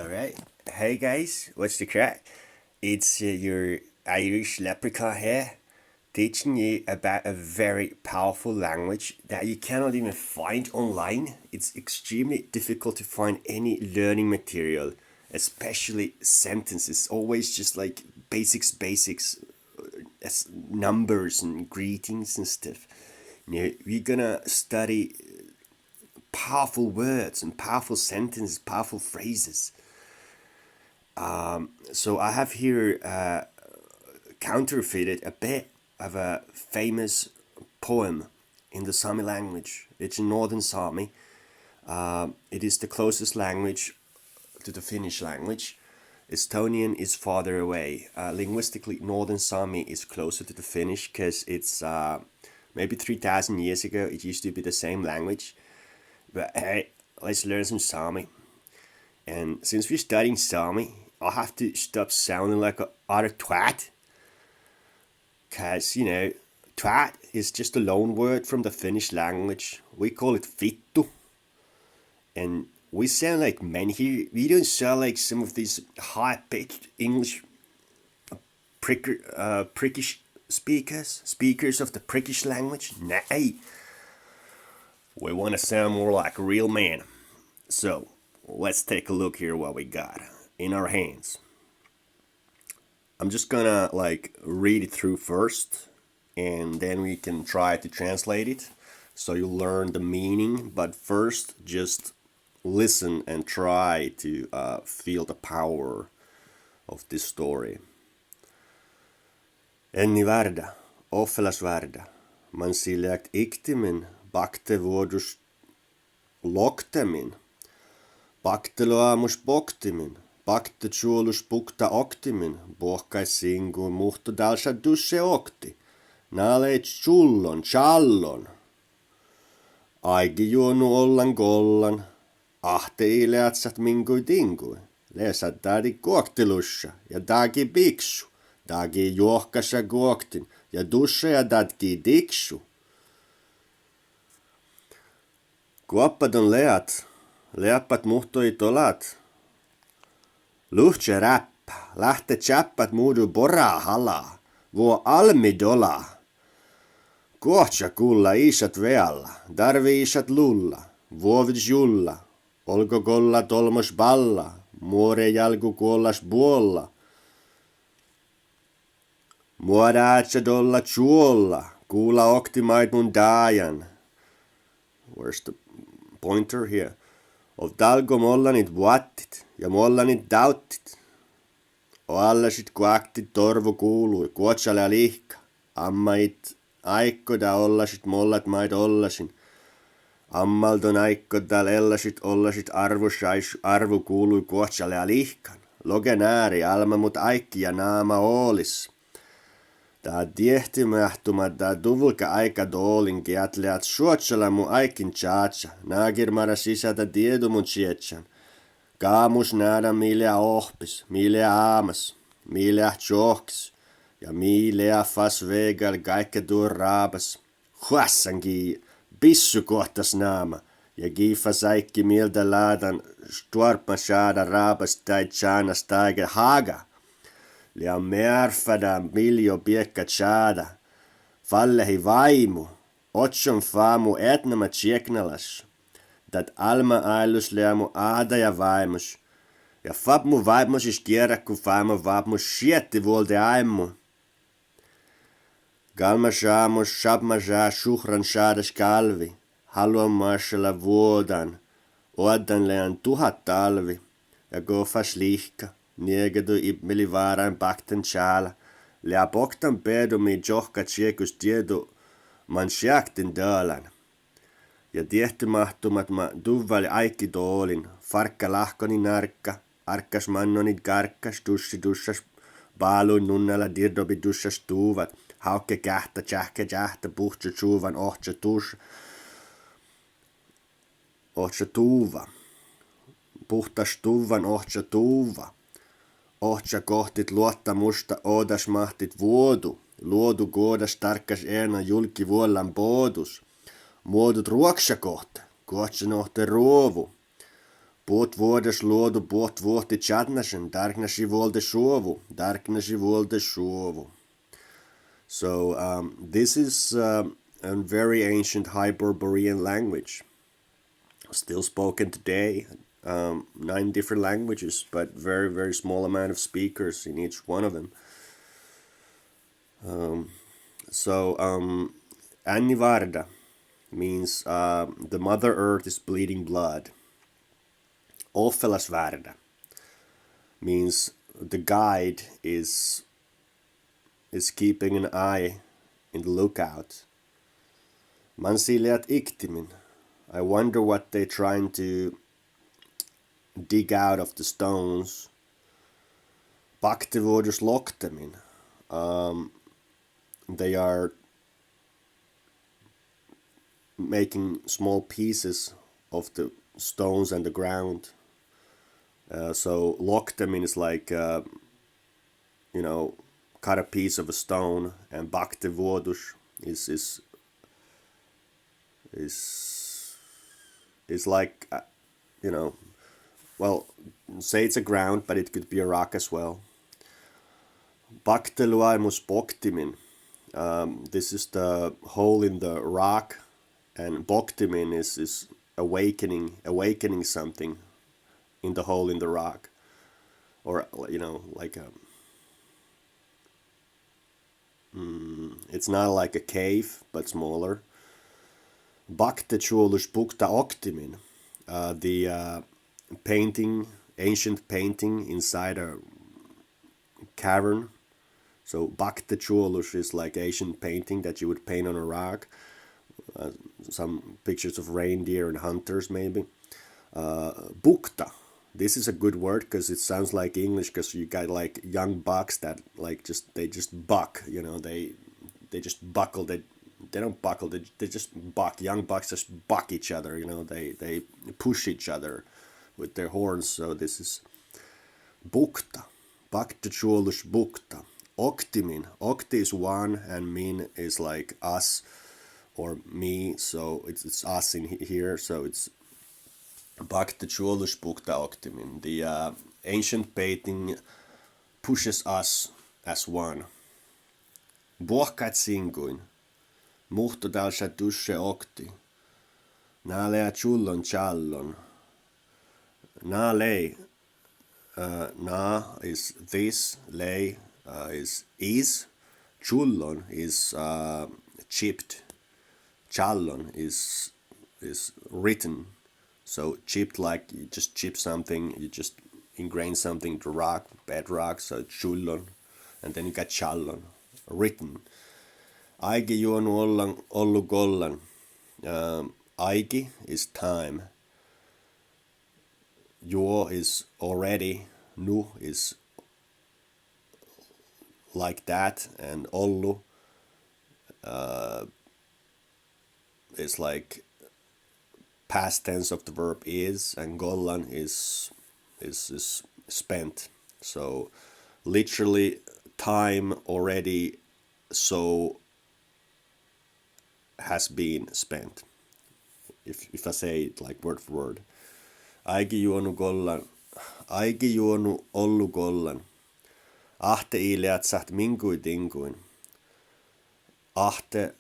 All right. Hey guys, what's the crack? It's your Irish leprechaun here, teaching you about a very powerful language that you cannot even find online. It's extremely difficult to find any learning material, especially sentences. Always just like basics, as numbers and greetings and stuff. We're gonna study powerful words and powerful sentences, powerful phrases. So I have here counterfeited a bit of a famous poem in the Sami language. It's in Northern Sámi. It is the closest language to the Finnish language. Estonian is farther away. Linguistically, Northern Sámi is closer to the Finnish because it's maybe 3,000 years ago it used to be the same language. But hey, let's learn some Sámi. And since we're studying Sámi, I'll have to stop sounding like a utter twat. Because, twat is just a loan word from the Finnish language. We call it vittu. And we sound like men here. We don't sound like some of these high-pitched English prickish speakers of the prickish language. Nay. We want to sound more like a real man. So, let's take a look here what we got in our hands. I'm just gonna read it through first, and then we can try to translate it so you learn the meaning. But first, just listen and try to feel the power of this story. Enni värda, offelas värda, man siljakt iktimin, bakte vuodus loktemin. Bakteloamus boktimin, bakte tsuolus bukta oktimin, bohkais singuun muhto dalsa dusse okti, naaleit challon. Aigi juonu ollan kollan, ahte ileatsat mingui tingui, leesat daadi kuoktilussa ja daagi biksu, daagi juohkassa kuoktin ja dusse ja dadki diksu. Kuoppadon leat, leappat muhtoi tolat. Luhtse räppä, lähte tjäppät muudu poraa halaa, vuo almidola. Kohtsa kulla isat vealla, darvi isat lulla, vuovis julla, olko kolla tolmos balla, muore jalku kuollas buolla. Muodaatsa dolla tsuolla, kuula oktimait mun daajan. Where's the pointer here? Of dalgo mollanit vuattit ja mollanit dauttit. O allasit kuaktit torvu kuului, kuotsale ja lihka. Ammait aikkoda ollasit mollat mait ollasin. Ammaldon aikkodal ellasit ollasit arvu kuului kuotsale ja lihkan. Logen ääri alma mut aikki ja naama oolis. Tää tiehtimähtuma tää duvulka aika doolin kiatleat suotsala mu aikin tjaatsa. Naagirmara sisätä tiedu mun tsietsän. Kaamus näädä Milia ohpis, Milia aamas, Milia tjohkis. Ja Milia fas vegal kaikke tuur raabas. Huassanki pissu kohtas naama. Ja kiifa säikki miltä laadan stuarpa saada raabas tai tjaanas taike haga. Lia merfada miljo piekka tjada. Fallehi vaimu. Otson faamu etnama tjeknalas. Dat alma ailus leamu aada ja vaimus. Ja fapmu vaimus is kierra ku faamu vapmus sietti vuolde aimu. Galma saamus sapma saa suhran saadas kalvi. Haluan marsalla vuodan. Odan lean 1000 talvi. Ja gofas lihka. Niegedu ibmeli vaarain bakten tjaala. Lea boktan pedumi johka tjekus tiedu man sjaktin dölan. Ja tiehtimahtumat ma duvvali aikki doolin. Farkka lahkoni narkka. Arkkas mannonit karkkas. Dussi dussas. Baaluin nunnala dirdobi dussas tuuvat. Haukke kähtä tjähtä. Puhtsa tsuuvan ohtsa tuus. Ohtsa tuuva. Puhtas tuuvan ohtsa tuuva. Ohtsa kohtit luottamusta oodas mahtit vuodu. Luodu koodas tarkkas eena julki vuollan poodus. Muodut ruoksa kohta. Kohtsa nohte ruovu. Båt vuodes luodu, båt vuotti chatnasen, darknasi vuolde suovu, darknasi vuolde suovu. So this is a very ancient Hyperborean language, still spoken today. 9 different languages, but very, very small amount of speakers in each one of them. Anni Varda means the Mother Earth is bleeding blood. Offelas Varda means the guide is keeping an eye in the lookout. Mansiliat Iktimin, I wonder what they're trying to dig out of the stones. Baktevodus Loktemin, they are making small pieces of the stones and the ground. So Loktemin is like, cut a piece of a stone, and Baktevodus is like, well, say it's a ground, but it could be a rock as well. Bakteluaimus Boktimin, this is the hole in the rock, and Boktimin is awakening something in the hole in the rock, or like it's not like a cave but smaller. Baktechuolus Bukta Oktimin, the ancient painting inside a cavern. So Baktechuolus is like ancient painting that you would paint on a rock. Some pictures of reindeer and hunters maybe. Bukta, this is a good word because it sounds like English, because you got like young bucks that like they just buck, they just buckle, they don't buckle, they just buck. Young bucks just buck each other, they push each other with their horns. So this is Bukta, Baktechuolus Bukta. Oktimin, Okti is one and min is like us or me, so it's us in here, so it's Baktechuolus Bukta Oktimin. The ancient painting pushes us as one. Buohkat singuin, muhto dalsha dushe okti, nalea chullon challon. Nalei, na is this, lei is, chullon is chipped, challon is written. So chipped, like you just chip something, you just ingrain something to rock, bedrock, so chullon, and then you got challon, written. Aigi juonu ollu gollan. Aigi is time. Juo is already. Nu is like that, and ollu is like past tense of the verb is, and gollan is spent. So literally time already so has been spent, if I say it like word for word. Aigi juonu gollan, aigi juonu ollu gollan. Ahte ileat saht mingui dinguin. Ahte,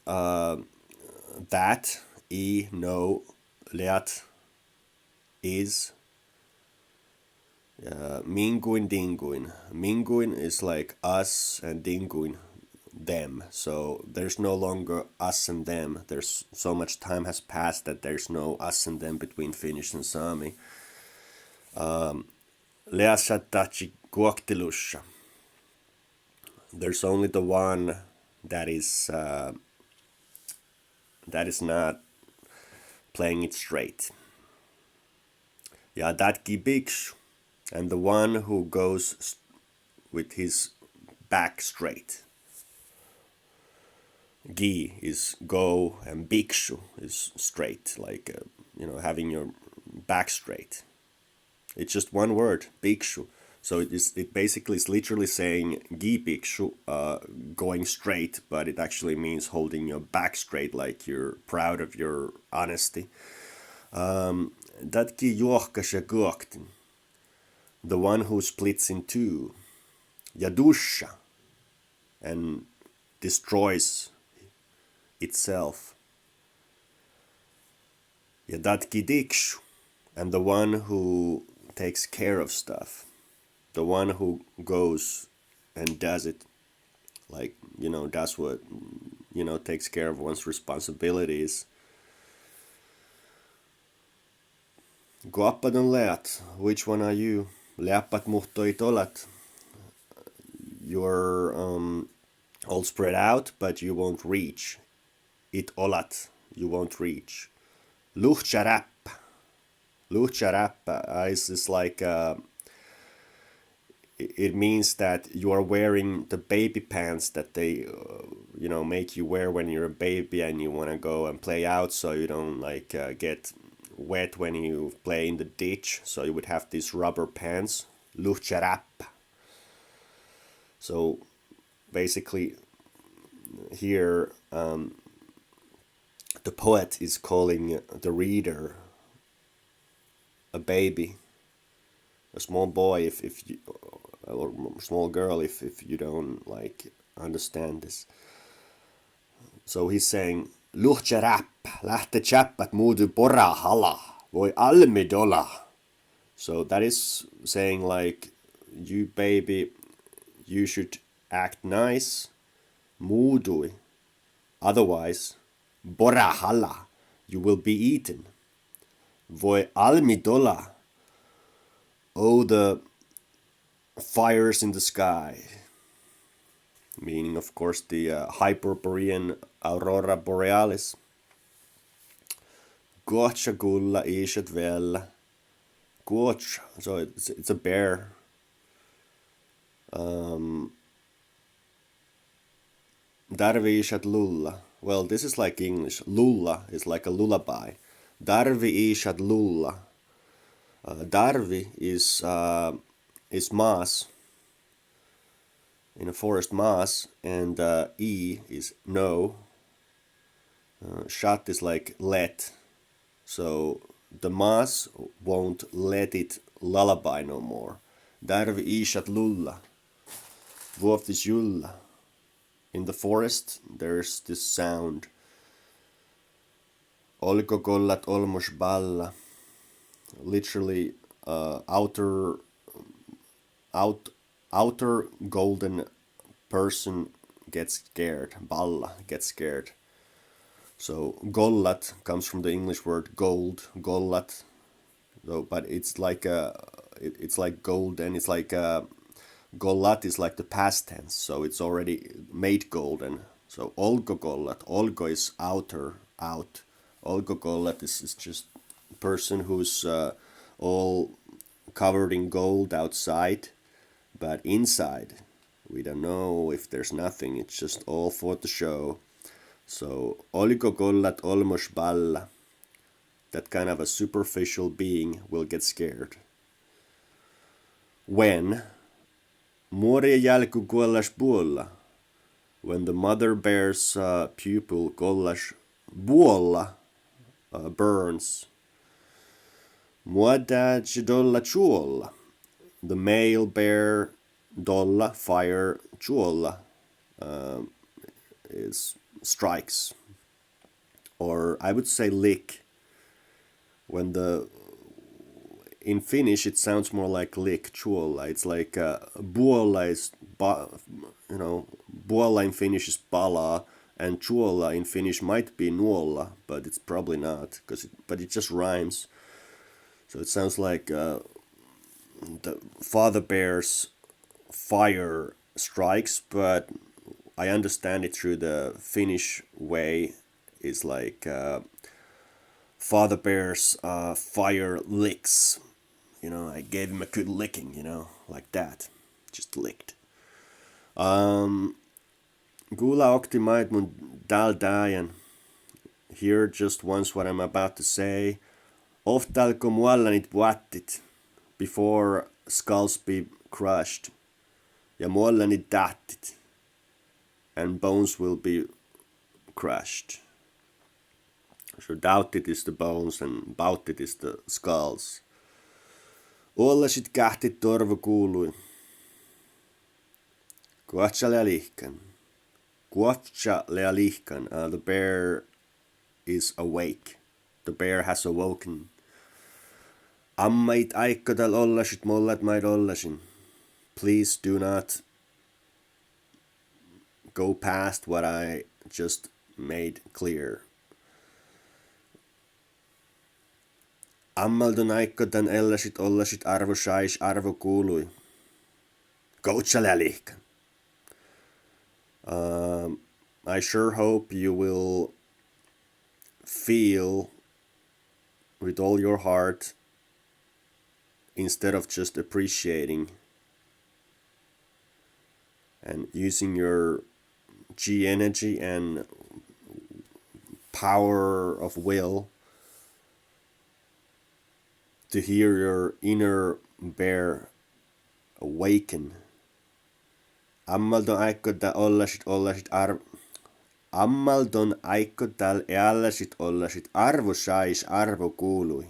that, no, leat is. Minguin dinguin. Minguin is like us, and dinguin them. So there's no longer us and them. There's so much time has passed that there's no us and them between Finnish and Sami. Leasattachi kuoktilusha. There's only the one that is not playing it straight. Ja datki biksu, and the one who goes with his back straight. Gi is go, and biksu is straight, like having your back straight. It's just one word, biksu. So it basically is literally saying gi biksu, going straight, but it actually means holding your back straight, like you're proud of your honesty. Datki juohkasja guoktin, the one who splits in two, ja dusha, and destroys itself. Ja datki dikshu, and the one who takes care of stuff, the one who goes and does it, like, does what, takes care of one's responsibilities. Guappat on leat, which one are you? Leappat muhtoit olat. You're all spread out, but you won't reach. It olat, you won't reach. Luhtjarap. Luhtjarap is like, it means that you are wearing the baby pants that they, make you wear when you're a baby and you want to go and play out, so you don't get wet when you play in the ditch. So you would have these rubber pants. Luhtjarap. So basically, here the poet is calling the reader a baby, a small boy, if you, or small girl, if you don't understand this. So he's saying, Luhtjarap, lähte chappat muudu porahala, voi almidola. So that is saying you baby, you should act nice, muudui, otherwise, borahala, you will be eaten. Voi almidola, oh the fires in the sky. Meaning, of course, the Hyperborean Aurora Borealis. Gocha gulla ishat vella. Goch, so it's a bear. Darvi ishat lulla. Well, this is like English. Lulla is like a lullaby. Darvi ishat lulla. Darvi is maas. In a forest maas, and E is no. Shat is like let. So the maas won't let it lullaby no more. Darvi ishat lulla. Vuoftis julla. In the forest, there's this sound. Oliko kollat olmos balla. Literally, outer golden person gets scared. Balla gets scared. So gollat comes from the English word gold. Gollat. So, but it's like gold, and it's like gollat is like the past tense. So it's already made golden. So olgo gollat. Olgo is outer, out. Olgo gollat is just a person who's all covered in gold outside. But inside, we don't know if there's nothing. It's just all for the show. So, oliko kollat olmos balla. That kind of a superficial being will get scared. When muoria jälku kollas puolla. When the mother bear's pupil kollas puolla burns. Muodda dolla chuolla. The male bear dolla, fire, chuolla, is strikes. Or I would say lick. When in Finnish it sounds more like lick, chuolla. It's like buolla is, buolla in Finnish is pala, and chuolla in Finnish might be nuolla, but it's probably not, but it just rhymes. So it sounds like the father bear's fire strikes, but I understand it through the Finnish way. Is like father bear's fire licks. I gave him a good licking, like that. Just licked. Gula oktimait mun daldajan. Hear just once what I'm about to say. Oftalko muallanit vuattit. Before skulls be crushed. Ja muallanit tahtit. And bones will be crushed. So doubt-it is the bones and bout-it is the skulls. Ollasit kähtit torvo kuului. Kuatsa lealihkan. Kuatsa lealihkan. The bear is awake. The bear has awoken. Ammait aikkodal ollasit mollat maid ollasin. Please do not go past what I just made clear. Ammaldon aikkodan ellasit ollasit arvo sais arvo kuului. Coachalälihkan. I sure hope you will feel with all your heart instead of just appreciating and using your G energy and power of will to hear your inner bear awaken. Ammaldon aikkodal eallasit ollasit arvo sais arvo kuului.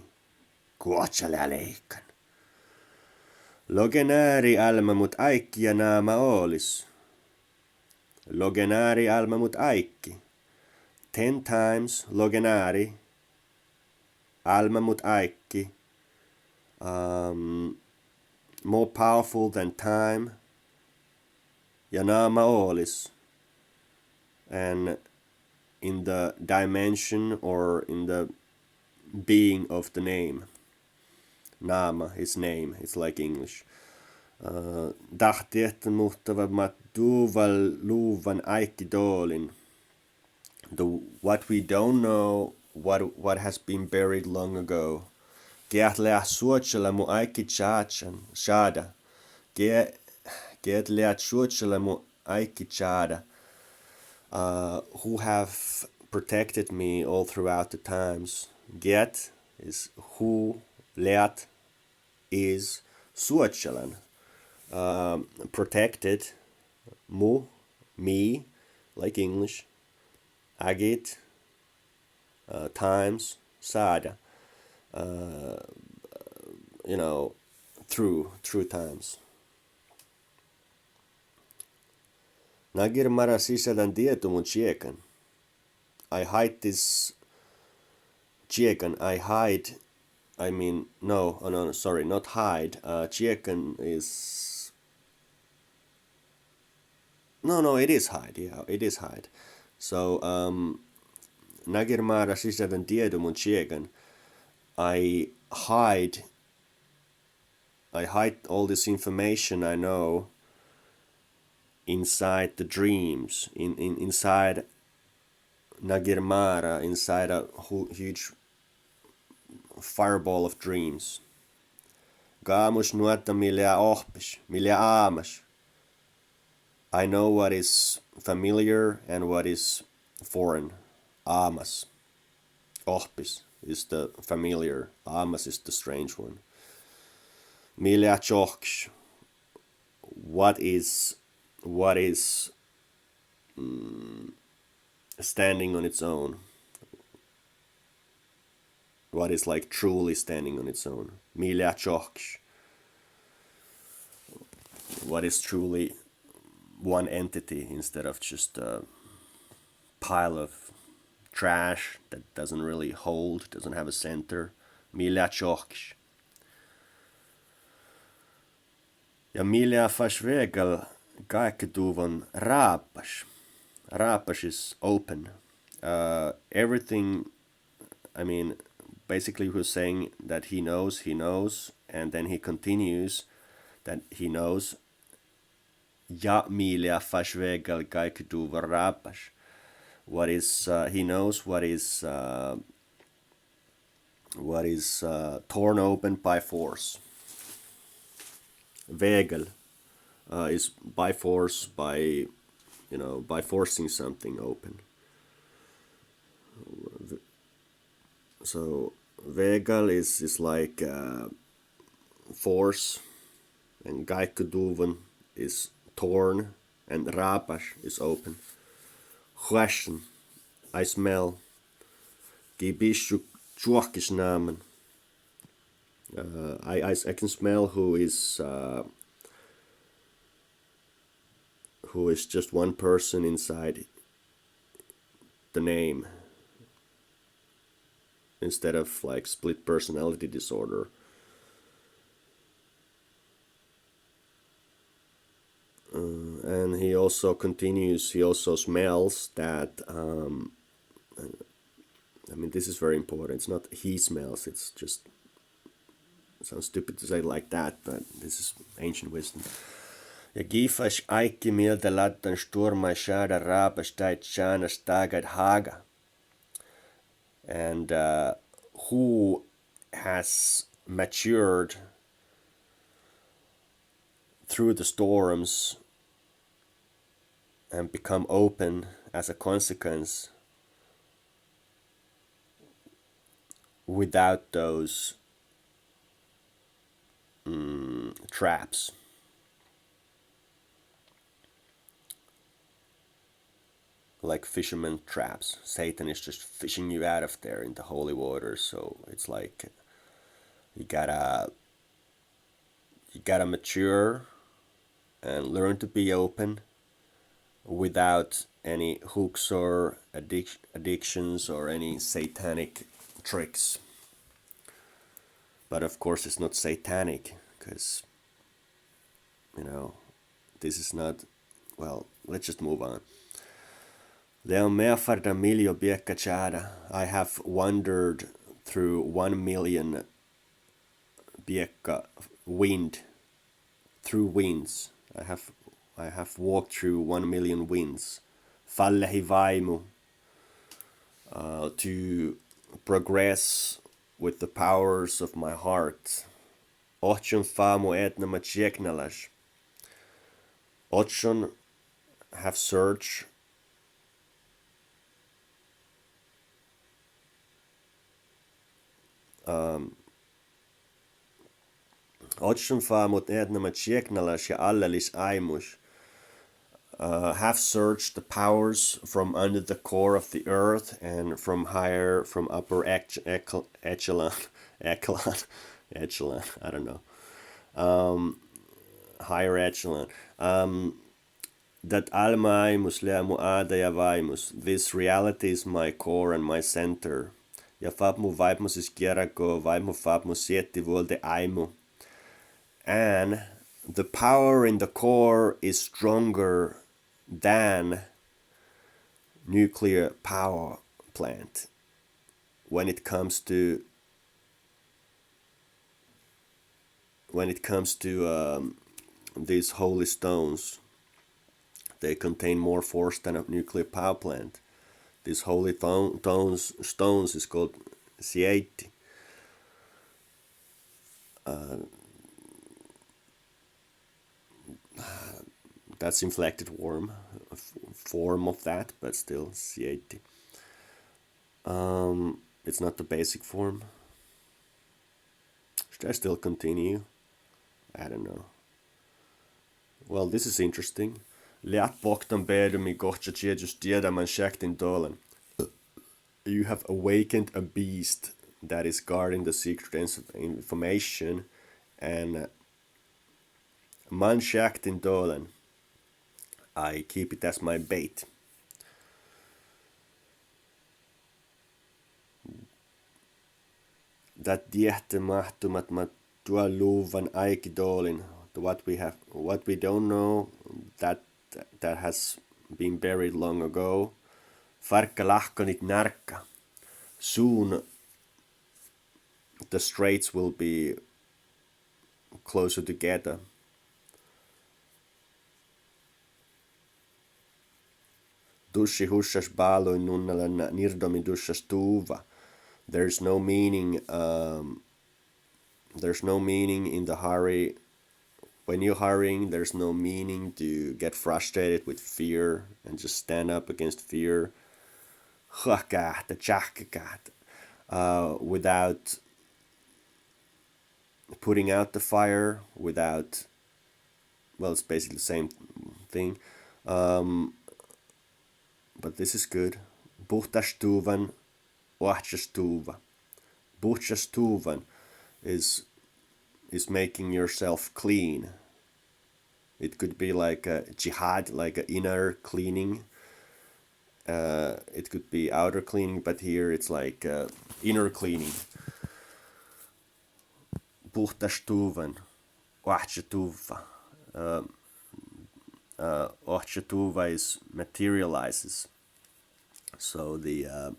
Kuotsalealeikan. Logenääri alma mut aikki ja naama oolis. Logenääri alma mut aikki. 10 times logenääri alma mut aikki. More powerful than time. Ja naama oolis. And in the dimension or in the being of the name. Nama, his name, it's like English. Dahti muhtava mat duval luvan aikki doolin. What we don't know, what has been buried long ago. Geat lea suotsella mu aikki chaachan, shada. Geat lea suotsella mu aikki chada. Who have protected me all throughout the times. Get is who, leat is suotselen. Protected, mu, me, like English. Agit, times, sada. Through times. Nagir mara sisällän tieto mun tsiekan. I hide this tsiekan. Sorry, not hide. Tsiekan is... No, it is hide. Yeah, it is hide. So, nagir mara sisällän tieto mun tsiekan. I hide all this information I know inside the dreams, inside Nagirmara, inside a huge fireball of dreams. Gaamus nuotta milia ohpis, milia aamas. I know what is familiar and what is foreign. Aamas. Ohpis is the familiar. Aamas is the strange one. Milia choks. What is standing on its own? What is like truly standing on its own? Milia choks. What is truly one entity instead of just a pile of trash that doesn't really hold, doesn't have a center. Milia choks. Ja milia fashvegal kaikketuvan raapas. Raapas is open. Everything, basically he was saying that he knows, and then he continues that he knows. Ja milia fashvegal kaikketuvan raapas. What is, he knows what is torn open by force. Vegel is by force, by forcing something open. So Vegel is like force, and Gaikuduvan is torn, and Rapash is open. Question, I smell. Gibishu chuakisnamen. I can smell who is just one person inside the name instead of like split personality disorder. And he also continues, he also smells that, I mean, this is very important. It's not he smells, it's just, it sounds stupid to say it like that, but this is ancient wisdom. Ja gifas aikki miltä lattan sturmai shada rapas tait shanas tagad haga. And who has matured through the storms and become open as a consequence without those traps. Like fisherman traps. Satan is just fishing you out of there in the holy waters. So it's like you gotta mature and learn to be open without any hooks or addictions or any satanic tricks. But of course it's not satanic, because, you know, this is not, well, let's just move on. I have wandered through 1 million biekka wind, through winds. I have walked through 1 million winds. Fallehi vaimu, to progress with the powers of my heart. Ochon famu etnama tjeknalash. Ochon have searched Ochon famut etnama tjeknalash ja allelis aimus. Have searched the powers from under the core of the earth and from upper echelon, I don't know, higher echelon. That almaimus leamu adaya vaimus. This reality is my core and my center. Ja fapmu vaimus is kierako vaimu fapmu sietti vuolte aimu. And the power in the core is stronger than nuclear power plant when it comes to these holy stones. They contain more force than a nuclear power plant. These holy stones is called sieti. That's inflected form of that, but still sieti. It's not the basic form. Should I still continue? I don't know. Well, this is interesting. You have awakened a beast that is guarding the secret information, and man shaktin dolan. I keep it as my bait. That diehte mahtumat mat tuo luvan aikidolin. What we don't know, that has been buried long ago. Farkka lahkonit narkka. Soon the straits will be closer together. Dushi hushas baloin nunnala nirdomi dushas tuva. There's no meaning in the hurry. When you're hurrying, there's no meaning to get frustrated with fear and just stand up against fear. Without putting out the fire, without, well, it's basically the same thing. But this is good. Puhtastuvan ohtjastuva. Buhtjastuvan is making yourself clean. It could be like a jihad, like an inner cleaning. It could be outer cleaning, but here it's like inner cleaning. Puhtastuvan, ohtjatuva. Ohtjatuva is materializes. So the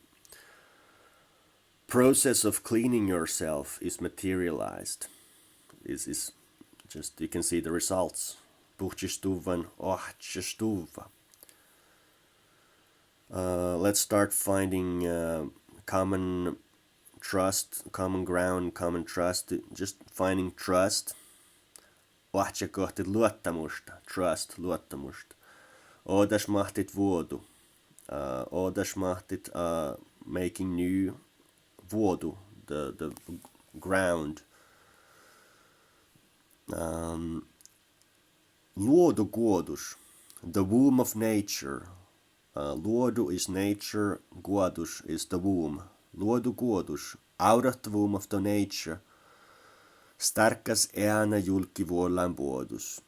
process of cleaning yourself is materialized. Is just, you can see the results. Puhtastuvan, ohtjastuva. Let's start finding common trust, common ground, common trust. Just finding trust. Ohtja kohti luottamusta. Trust, luottamusta. Odas mahtit vuodu. Odas mahtit making new vuodu, the ground. Luodu guodus, the womb of nature. Luodu is nature, guodus is the womb. Luodu guodus, out of the womb of the nature. Starkas ääna julki vuollaan vuodus.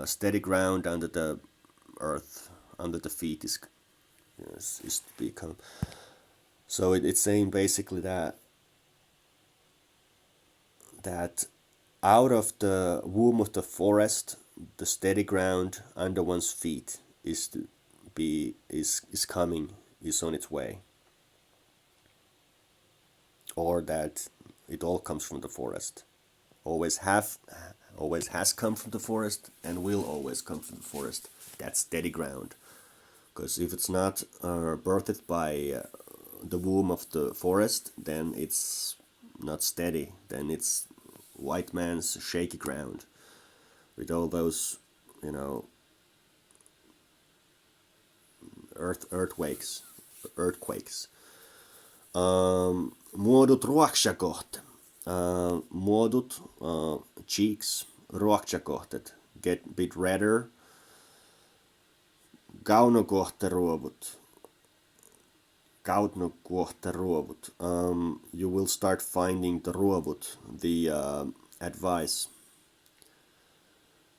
Steady ground under the earth, under the feet is to become. So it's saying basically that out of the womb of the forest, the steady ground under one's feet is coming, is on its way. Or that it all comes from the forest. Always has come from the forest and will always come from the forest. That's steady ground. Because if it's not birthed by the womb of the forest, then it's not steady. Then it's white man's shaky ground. With all those, earthquakes. Muodut ruoksakoht. Muodut, cheeks, ruoksakohtet. Get a bit redder. Kaunokohta ruovut. Kautnokohta ruovut. You will start finding the ruovut, the advice.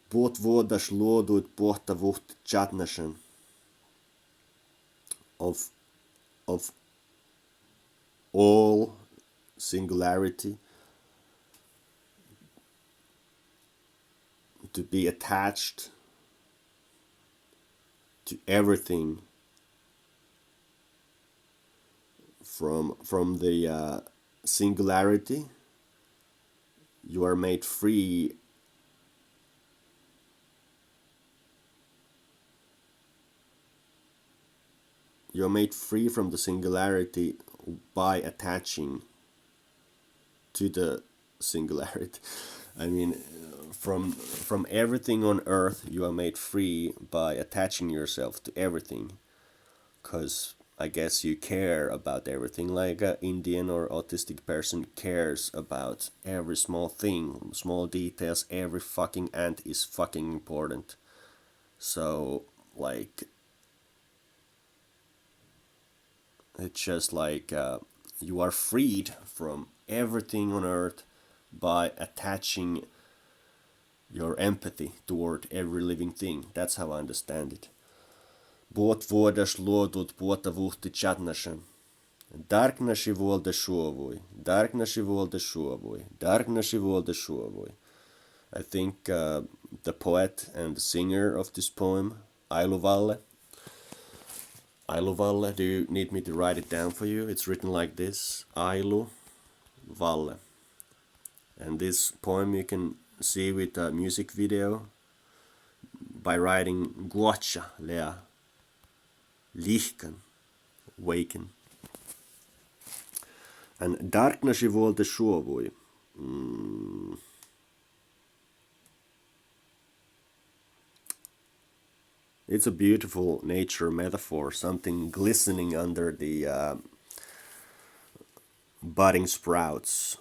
Puot vuodas luoduit pohtavuht chatnashan. Of all singularity, to be attached to everything from the singularity. You are made free from the singularity by attaching to the singularity. I mean, from everything on earth, you are made free by attaching yourself to everything. Because I guess you care about everything, like an Indian or autistic person cares about every small thing, small details. Every fucking ant is fucking important. So, like, it's just like you are freed from everything on earth by attaching your empathy toward every living thing. That's how I understand it. Båt vårdas lådot båta vuhti chatnashan. Darknashi volde shuovui. Darknashi volde shuovui. Darknashi volde shuovui. I think the poet and the singer of this poem, Ailu Valle, do you need me to write it down for you? It's written like this, Ailu Valle. And this poem you can see with a music video by writing Guacha Lea Lihkan, waken. And Darknashi volde shuovui. It's a beautiful nature metaphor, something glistening under the budding sprouts.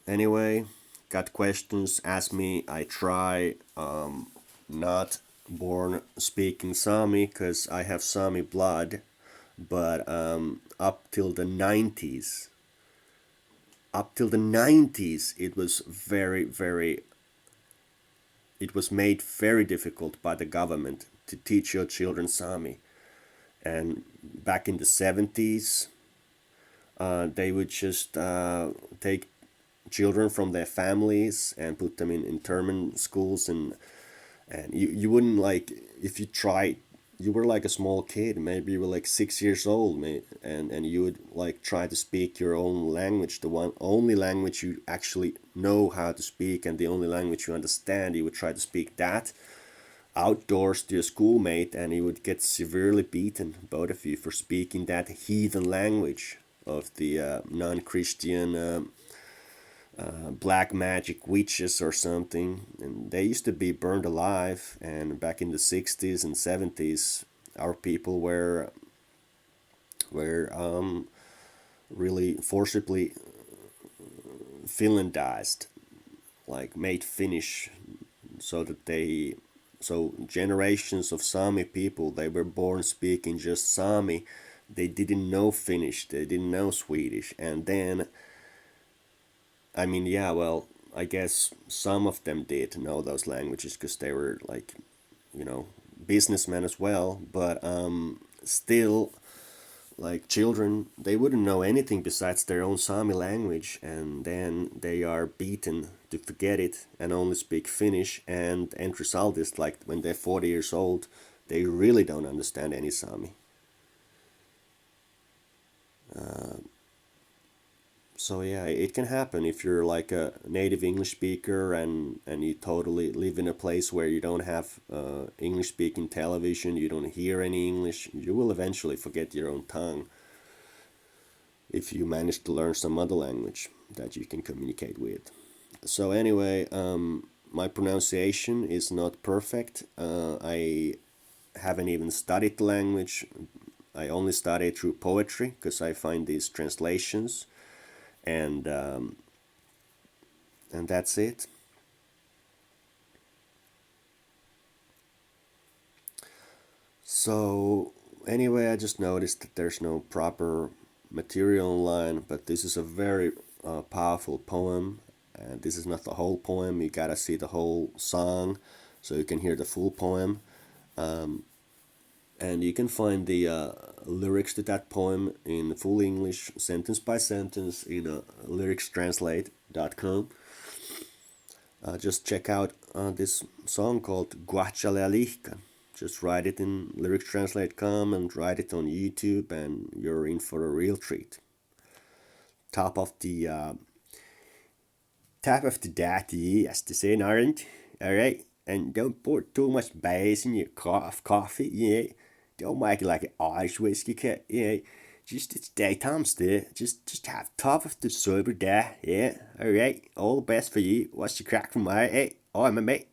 Anyway, got questions, ask me. I try. Not born speaking Sámi because I have Sámi blood, but up till the 90s. Up till the 90s, it was it was made very difficult by the government to teach your children Sami. And back in the 70s, they would just take children from their families and put them in internment schools, and you wouldn't, like, if you tried, you were like a small kid, maybe you were like 6 years old, and you would like try to speak your own language, the one only language you actually know how to speak and the only language you understand. You would try to speak that outdoors to your schoolmate, and you would get severely beaten, both of you, for speaking that heathen language of the non-Christian black magic witches or something. And they used to be burned alive. And back in the 60s and 70s, our people were really forcibly Finlandized, like made Finnish, so that generations of Sami people, they were born speaking just Sami. They didn't know Finnish, they didn't know Swedish. And then, I mean, yeah, well, I guess some of them did know those languages because they were like, businessmen as well. But still, like, children, they wouldn't know anything besides their own Sami language, and then they are beaten to forget it and only speak Finnish. And end result is, like, when they're 40 years old, they really don't understand any Sami. So yeah, it can happen if you're like a native English speaker, and you totally live in a place where you don't have English speaking television, you don't hear any English. You will eventually forget your own tongue if you manage to learn some other language that you can communicate with. So anyway, my pronunciation is not perfect. I haven't even studied the language. I only study through poetry because I find these translations, and that's it. So anyway, I just noticed that there's no proper material online, but this is a very powerful poem, and this is not the whole poem. You gotta see the whole song so you can hear the full poem. And you can find the lyrics to that poem in full English, sentence by sentence, in lyricstranslate.com. Just check out this song called Guaccialealihka. Just write it in lyricstranslate.com and write it on YouTube, and you're in for a real treat. Top of the daddy, as to say in Ireland. Alright? And don't put too much base in your coffee, yeah. Don't make it like an Irish whiskey cut, yeah. Just, it's daytime still. Just have top of the sober day, yeah. Alright, all the best for you. What's the crack from my, hey? I'm a mate.